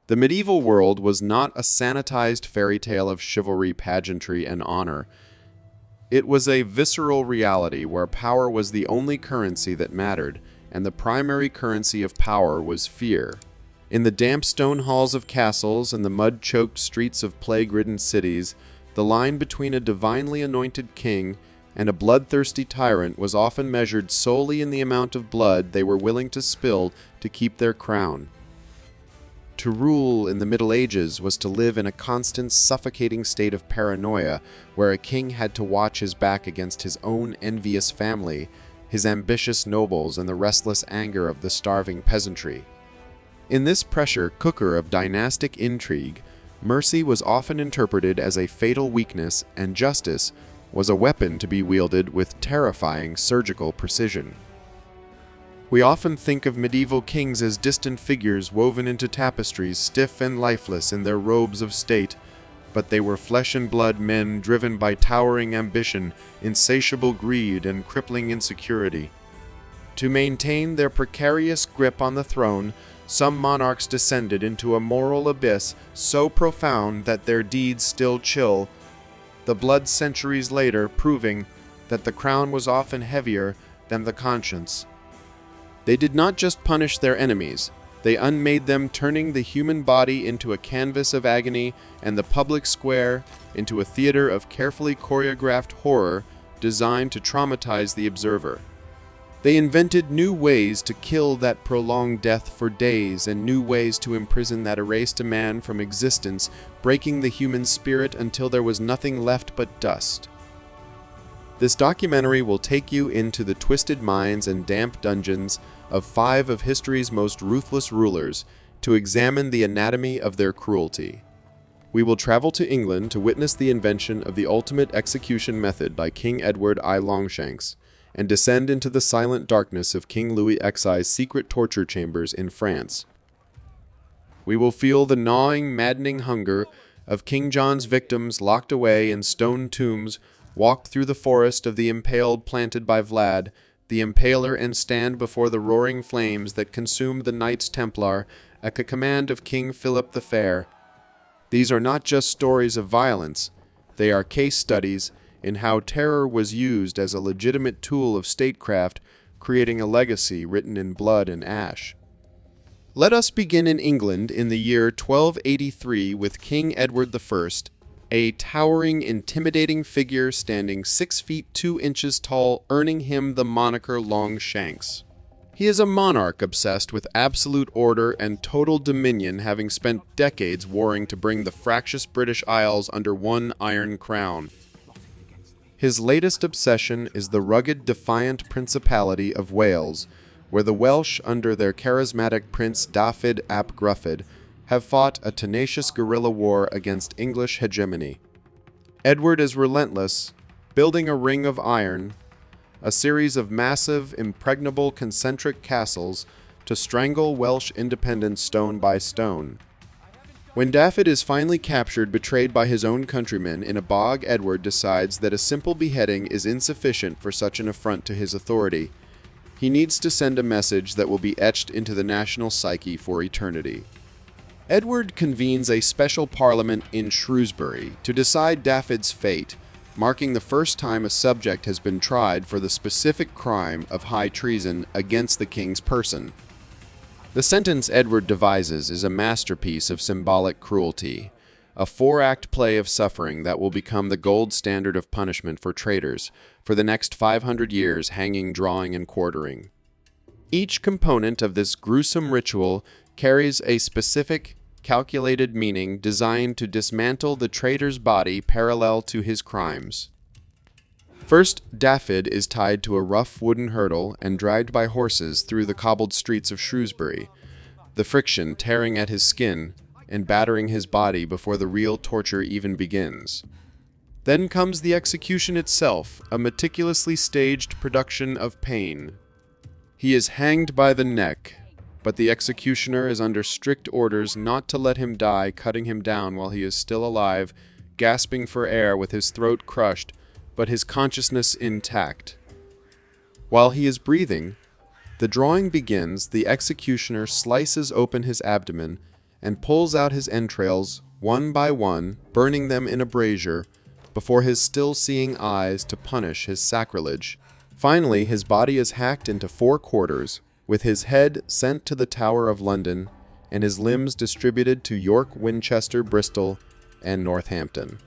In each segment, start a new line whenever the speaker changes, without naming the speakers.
The medieval world was not a sanitized fairy tale of chivalry, pageantry, and honor. It was a visceral reality where power was the only currency that mattered, and the primary currency of power was fear. In the damp stone halls of castles and the mud-choked streets of plague-ridden cities, the line between a divinely anointed king and a bloodthirsty tyrant was often measured solely in the amount of blood they were willing to spill to keep their crown. To rule in the Middle Ages was to live in a constant, suffocating state of paranoia, where a king had to watch his back against his own envious family, his ambitious nobles, and the restless anger of the starving peasantry. In this pressure cooker of dynastic intrigue, mercy was often interpreted as a fatal weakness, and justice was a weapon to be wielded with terrifying surgical precision. We often think of medieval kings as distant figures woven into tapestries, stiff and lifeless in their robes of state, but they were flesh and blood men driven by towering ambition, insatiable greed, and crippling insecurity. To maintain their precarious grip on the throne, some monarchs descended into a moral abyss so profound that their deeds still chill, the blood centuries later proving that the crown was often heavier than the conscience. They did not just punish their enemies, they unmade them, turning the human body into a canvas of agony and the public square into a theater of carefully choreographed horror designed to traumatize the observer. They invented new ways to kill that prolonged death for days and new ways to imprison that erased a man from existence, breaking the human spirit until there was nothing left but dust. This documentary will take you into the twisted minds and damp dungeons of 5 of history's most ruthless rulers to examine the anatomy of their cruelty. We will travel to England to witness the invention of the ultimate execution method by King Edward I Longshanks, and descend into the silent darkness of King Louis Xi's secret torture chambers in France. We will feel the gnawing, maddening hunger of King John's victims locked away in stone tombs, walk through the forest of the impaled planted by Vlad, the Impaler, and stand before the roaring flames that consumed the Knights Templar at the command of King Philip the Fair. These are not just stories of violence, they are case studies in how terror was used as a legitimate tool of statecraft, creating a legacy written in blood and ash. Let us begin in England in the year 1283 with King Edward I, a towering, intimidating figure standing 6 feet 2 inches tall, earning him the moniker Longshanks. He is a monarch obsessed with absolute order and total dominion, having spent decades warring to bring the fractious British Isles under one iron crown. His latest obsession is the rugged, defiant Principality of Wales, where the Welsh, under their charismatic Prince Dafydd ap Gruffydd, have fought a tenacious guerrilla war against English hegemony. Edward is relentless, building a ring of iron, a series of massive, impregnable concentric castles to strangle Welsh independence stone by stone. When Dafydd is finally captured, betrayed by his own countrymen in a bog, Edward decides that a simple beheading is insufficient for such an affront to his authority. He needs to send a message that will be etched into the national psyche for eternity. Edward convenes a special parliament in Shrewsbury to decide Dafydd's fate, marking the first time a subject has been tried for the specific crime of high treason against the king's person. The sentence Edward devises is a masterpiece of symbolic cruelty, a 4-act play of suffering that will become the gold standard of punishment for traitors for the next 500 years, hanging, drawing, and quartering. Each component of this gruesome ritual carries a specific, calculated meaning designed to dismantle the traitor's body parallel to his crimes. First, Dafydd is tied to a rough wooden hurdle and dragged by horses through the cobbled streets of Shrewsbury, the friction tearing at his skin and battering his body before the real torture even begins. Then comes the execution itself, a meticulously staged production of pain. He is hanged by the neck, but the executioner is under strict orders not to let him die, cutting him down while he is still alive, gasping for air with his throat crushed, but his consciousness intact. While he is breathing, the drawing begins. The executioner slices open his abdomen, and pulls out his entrails one by one, burning them in a brazier before his still-seeing eyes to punish his sacrilege. Finally, his body is hacked into 4 quarters, with his head sent to the Tower of London and his limbs distributed to York, Winchester, Bristol, and Northampton.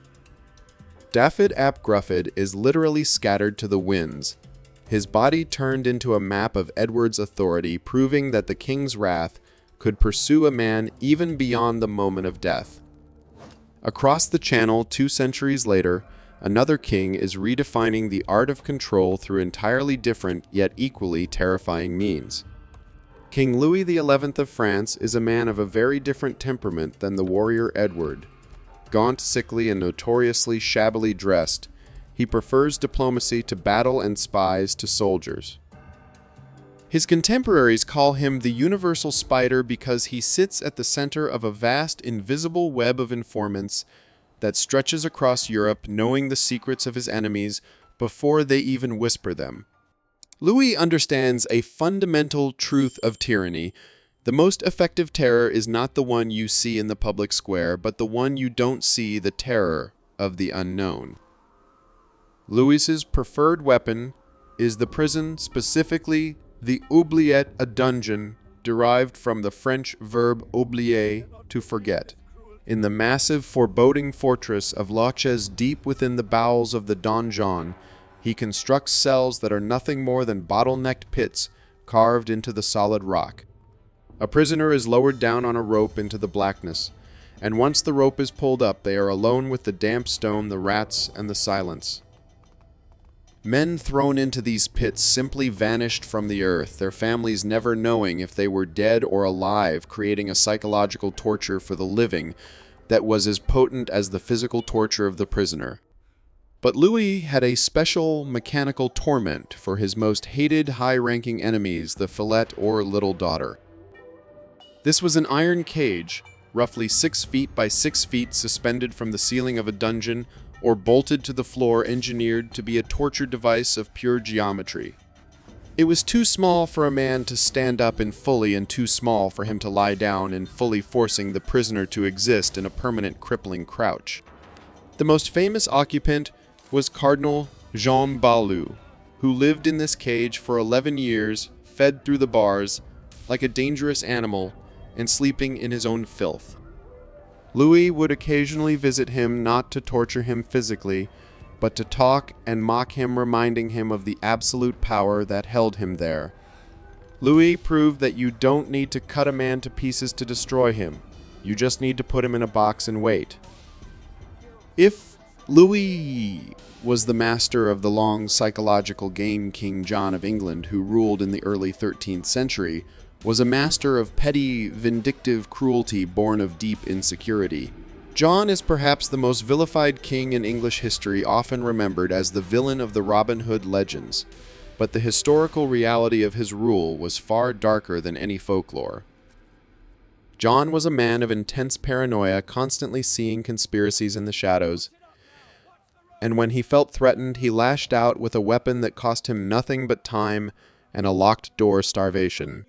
Dafydd ap Gruffydd is literally scattered to the winds, his body turned into a map of Edward's authority, proving that the king's wrath could pursue a man even beyond the moment of death. Across the Channel, 2 centuries later, another king is redefining the art of control through entirely different yet equally terrifying means. King Louis XI of France is a man of a very different temperament than the warrior Edward. Gaunt, sickly, and notoriously shabbily dressed, he prefers diplomacy to battle and spies to soldiers. His contemporaries call him the universal spider because he sits at the center of a vast, invisible web of informants that stretches across Europe, knowing the secrets of his enemies before they even whisper them. Louis understands a fundamental truth of tyranny. The most effective terror is not the one you see in the public square, but the one you don't see, the terror of the unknown. Louis's preferred weapon is the prison, specifically the oubliette, a dungeon derived from the French verb oublier, to forget. In the massive, foreboding fortress of Loches, deep within the bowels of the donjon, he constructs cells that are nothing more than bottle-necked pits carved into the solid rock. A prisoner is lowered down on a rope into the blackness, and once the rope is pulled up, they are alone with the damp stone, the rats, and the silence. Men thrown into these pits simply vanished from the earth, their families never knowing if they were dead or alive, creating a psychological torture for the living that was as potent as the physical torture of the prisoner. But Louis had a special mechanical torment for his most hated high-ranking enemies, the fillet or little daughter. This was an iron cage, roughly 6 feet by 6 feet, suspended from the ceiling of a dungeon or bolted to the floor, engineered to be a torture device of pure geometry. It was too small for a man to stand up in fully and too small for him to lie down in fully, forcing the prisoner to exist in a permanent crippling crouch. The most famous occupant was Cardinal Jean Balue, who lived in this cage for 11 years, fed through the bars like a dangerous animal and sleeping in his own filth. Louis would occasionally visit him not to torture him physically, but to talk and mock him, reminding him of the absolute power that held him there. Louis proved that you don't need to cut a man to pieces to destroy him. You just need to put him in a box and wait. If Louis was the master of the long psychological game, King John of England, who ruled in the early 13th century, was a master of petty, vindictive cruelty born of deep insecurity. John is perhaps the most vilified king in English history, often remembered as the villain of the Robin Hood legends, but the historical reality of his rule was far darker than any folklore. John was a man of intense paranoia, constantly seeing conspiracies in the shadows, and when he felt threatened, he lashed out with a weapon that cost him nothing but time and a locked-door starvation.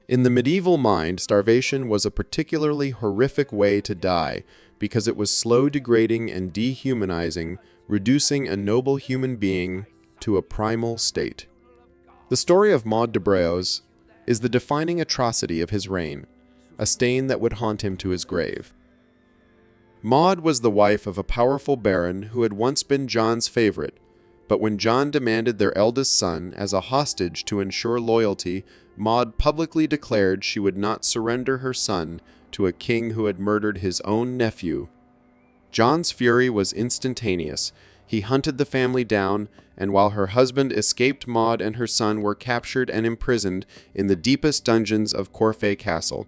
In the medieval mind, starvation was a particularly horrific way to die because it was slow, degrading, and dehumanizing, reducing a noble human being to a primal state. The story of Maud de Breaux's is the defining atrocity of his reign, a stain that would haunt him to his grave. Maud was the wife of a powerful baron who had once been John's favorite, but when John demanded their eldest son as a hostage to ensure loyalty, Maud publicly declared she would not surrender her son to a king who had murdered his own nephew. John's fury was instantaneous. He hunted the family down, and while her husband escaped, Maud and her son were captured and imprisoned in the deepest dungeons of Corfe Castle.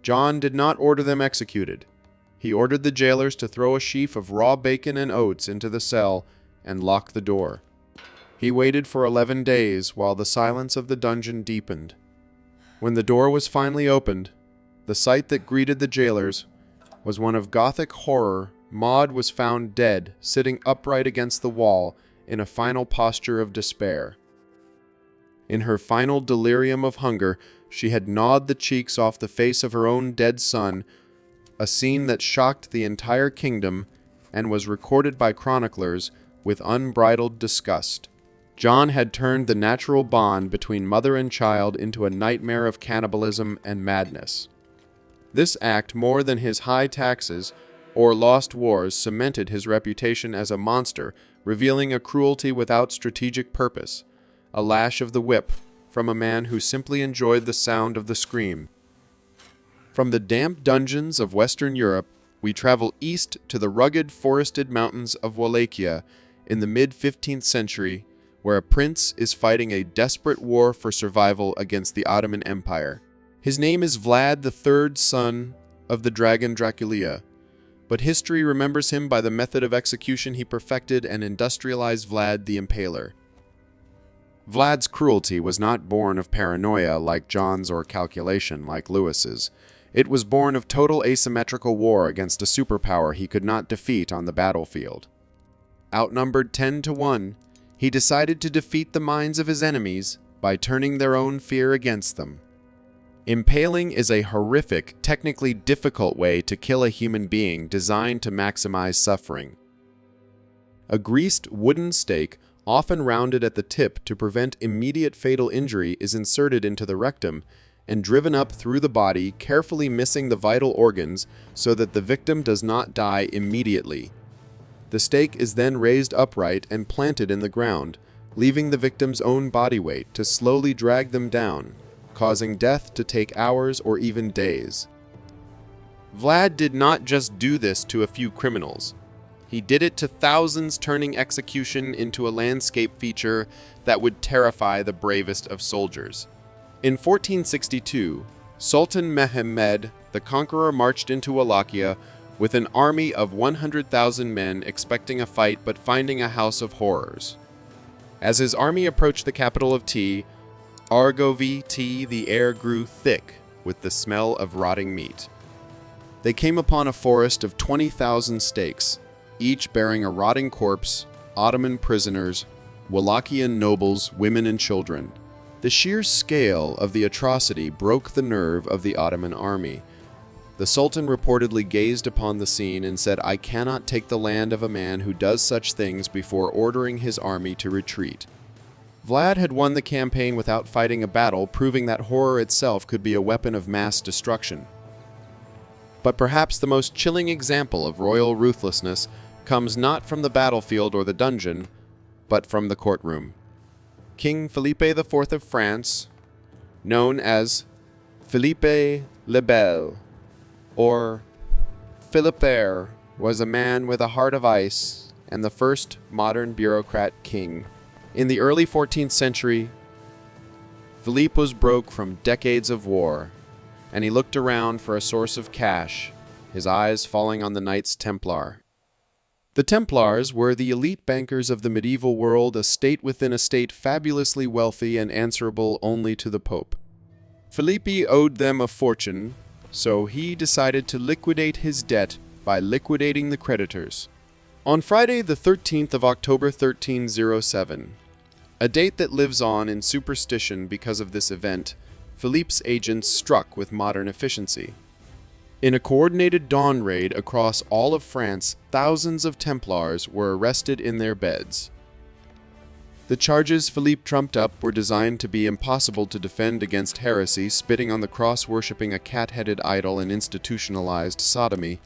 John did not order them executed. He ordered the jailers to throw a sheaf of raw bacon and oats into the cell and lock the door. He waited for 11 days while the silence of the dungeon deepened. When the door was finally opened, the sight that greeted the jailers was one of Gothic horror. Maud was found dead, sitting upright against the wall in a final posture of despair. In her final delirium of hunger, She had gnawed the cheeks off the face of her own dead son, a scene that shocked the entire kingdom and was recorded by chroniclers with unbridled disgust. John had turned the natural bond between mother and child into a nightmare of cannibalism and madness. This act, more than his high taxes or lost wars, cemented his reputation as a monster, revealing a cruelty without strategic purpose, a lash of the whip from a man who simply enjoyed the sound of the scream. From the damp dungeons of Western Europe, we travel east to the rugged, forested mountains of Wallachia in the mid-15th century, where a prince is fighting a desperate war for survival against the Ottoman Empire. His name is Vlad III, son of the dragon Dracula, but history remembers him by the method of execution he perfected and industrialized, Vlad the Impaler. Vlad's cruelty was not born of paranoia like John's or calculation like Louis's. It was born of total asymmetrical war against a superpower he could not defeat on the battlefield. Outnumbered 10-1, he decided to defeat the minds of his enemies by turning their own fear against them. Impaling is a horrific, technically difficult way to kill a human being designed to maximize suffering. A greased wooden stake, often rounded at the tip to prevent immediate fatal injury, is inserted into the rectum and driven up through the body, carefully missing the vital organs so that the victim does not die immediately. The stake is then raised upright and planted in the ground, leaving the victim's own body weight to slowly drag them down, causing death to take hours or even days. Vlad did not just do this to a few criminals. He did it to thousands, turning execution into a landscape feature that would terrify the bravest of soldiers. In 1462, Sultan Mehmed the Conqueror marched into Wallachia with an army of 100,000 men, expecting a fight but finding a house of horrors. As his army approached the capital of Argovt, the air grew thick with the smell of rotting meat. They came upon a forest of 20,000 stakes, each bearing a rotting corpse, Ottoman prisoners, Wallachian nobles, women, and children. The sheer scale of the atrocity broke the nerve of the Ottoman army. The Sultan reportedly gazed upon the scene and said, "I cannot take the land of a man who does such things," before ordering his army to retreat. Vlad had won the campaign without fighting a battle, proving that horror itself could be a weapon of mass destruction. But perhaps the most chilling example of royal ruthlessness comes not from the battlefield or the dungeon, but from the courtroom. King Philippe IV of France, known as Philippe le Bel, or Philipper, was a man with a heart of ice and the first modern bureaucrat king. In the early 14th century, Philippe was broke from decades of war, and he looked around for a source of cash, his eyes falling on the Knights Templar. The Templars were the elite bankers of the medieval world, a state within a state, fabulously wealthy and answerable only to the Pope. Philippe owed them a fortune, so he decided to liquidate his debt by liquidating the creditors. On Friday, the 13th of October 1307, a date that lives on in superstition because of this event, Philippe's agents struck with modern efficiency. In a coordinated dawn raid across all of France, thousands of Templars were arrested in their beds. The charges Philippe trumped up were designed to be impossible to defend against heresy, spitting on the cross, worshipping a cat-headed idol, and institutionalized sodomy.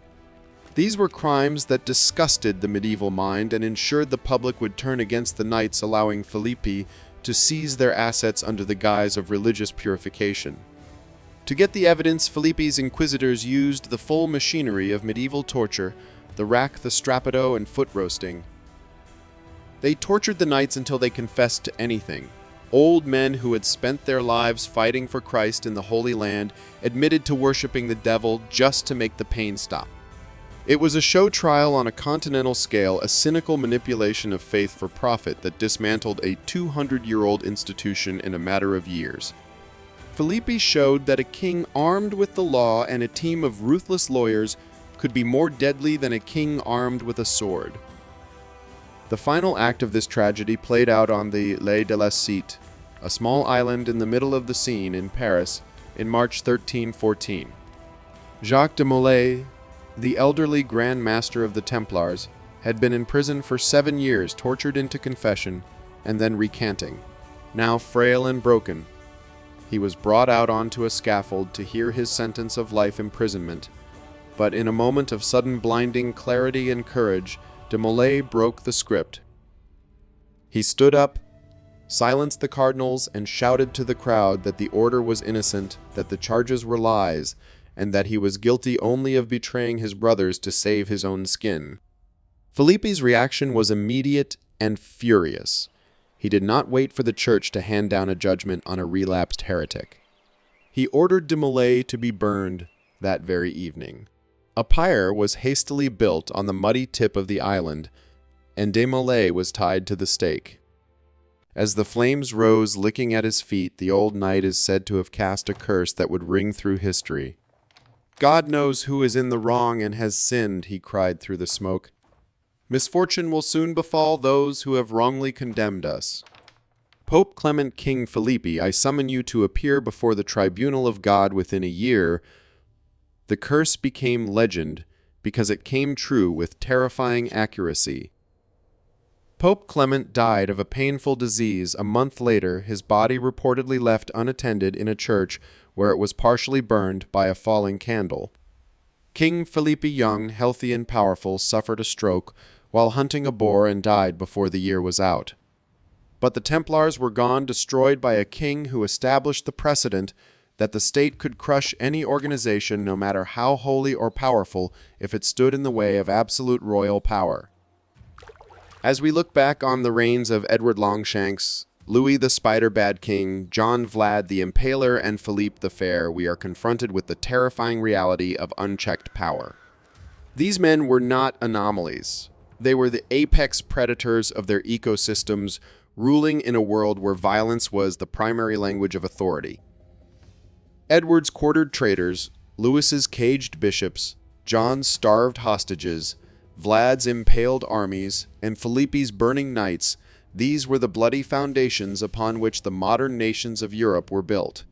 These were crimes that disgusted the medieval mind and ensured the public would turn against the knights, allowing Philippe to seize their assets under the guise of religious purification. To get the evidence, Philippe's inquisitors used the full machinery of medieval torture: the rack, the strappado, and foot roasting. They tortured the knights until they confessed to anything. Old men who had spent their lives fighting for Christ in the Holy Land admitted to worshiping the devil just to make the pain stop. It was a show trial on a continental scale, a cynical manipulation of faith for profit that dismantled a 200-year-old institution in a matter of years. Philippe showed that a king armed with the law and a team of ruthless lawyers could be more deadly than a king armed with a sword. The final act of this tragedy played out on the Île de la Cité, a small island in the middle of the Seine in Paris, in March 1314. Jacques de Molay, the elderly Grand Master of the Templars, had been in prison for 7 years, tortured into confession, and then recanting. Now frail and broken, he was brought out onto a scaffold to hear his sentence of life imprisonment. But in a moment of sudden blinding clarity and courage, de Molay broke the script. He stood up, silenced the cardinals, and shouted to the crowd that the order was innocent, that the charges were lies, and that he was guilty only of betraying his brothers to save his own skin. Philippe's reaction was immediate and furious. He did not wait for the church to hand down a judgment on a relapsed heretic. He ordered de Molay to be burned that very evening. A pyre was hastily built on the muddy tip of the island, and de Molay was tied to the stake. As the flames rose licking at his feet, the old knight is said to have cast a curse that would ring through history. "God knows who is in the wrong and has sinned," he cried through the smoke. "Misfortune will soon befall those who have wrongly condemned us. Pope Clement, King Philippi, I summon you to appear before the tribunal of God within a year." The curse became legend because it came true with terrifying accuracy. Pope Clement died of a painful disease. A month later, his body reportedly left unattended in a church where it was partially burned by a falling candle. King Philippi, young, healthy, and powerful, suffered a stroke while hunting a boar and died before the year was out. But the Templars were gone, destroyed by a king who established the precedent that the state could crush any organization, no matter how holy or powerful, if it stood in the way of absolute royal power. As we look back on the reigns of Edward Longshanks, Louis the Spider-Bad King, John Vlad the Impaler, and Philippe the Fair, we are confronted with the terrifying reality of unchecked power. These men were not anomalies. They were the apex predators of their ecosystems, ruling in a world where violence was the primary language of authority. Edward's quartered traitors, Louis's caged bishops, John's starved hostages, Vlad's impaled armies, and Philippe's burning knights, these were the bloody foundations upon which the modern nations of Europe were built.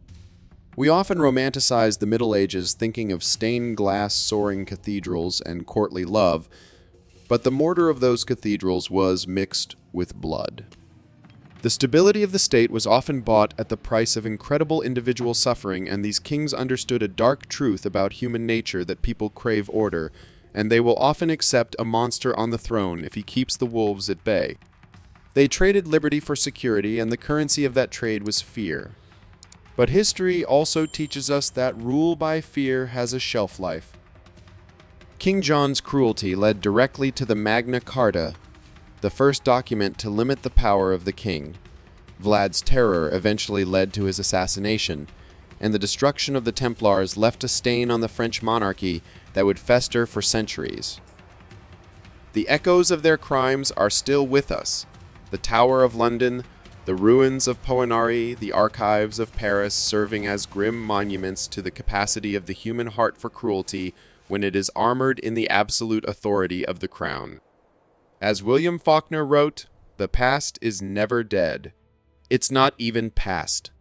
We often romanticize the Middle Ages, thinking of stained glass soaring cathedrals and courtly love, but the mortar of those cathedrals was mixed with blood. The stability of the state was often bought at the price of incredible individual suffering, and these kings understood a dark truth about human nature, that people crave order, and they will often accept a monster on the throne if he keeps the wolves at bay. They traded liberty for security, and the currency of that trade was fear. But history also teaches us that rule by fear has a shelf life. King John's cruelty led directly to the Magna Carta, the first document to limit the power of the king. Vlad's terror eventually led to his assassination, and the destruction of the Templars left a stain on the French monarchy that would fester for centuries. The echoes of their crimes are still with us. The Tower of London, the ruins of Poenari, the archives of Paris, serving as grim monuments to the capacity of the human heart for cruelty when it is armored in the absolute authority of the crown. As William Faulkner wrote, "The past is never dead. It's not even past.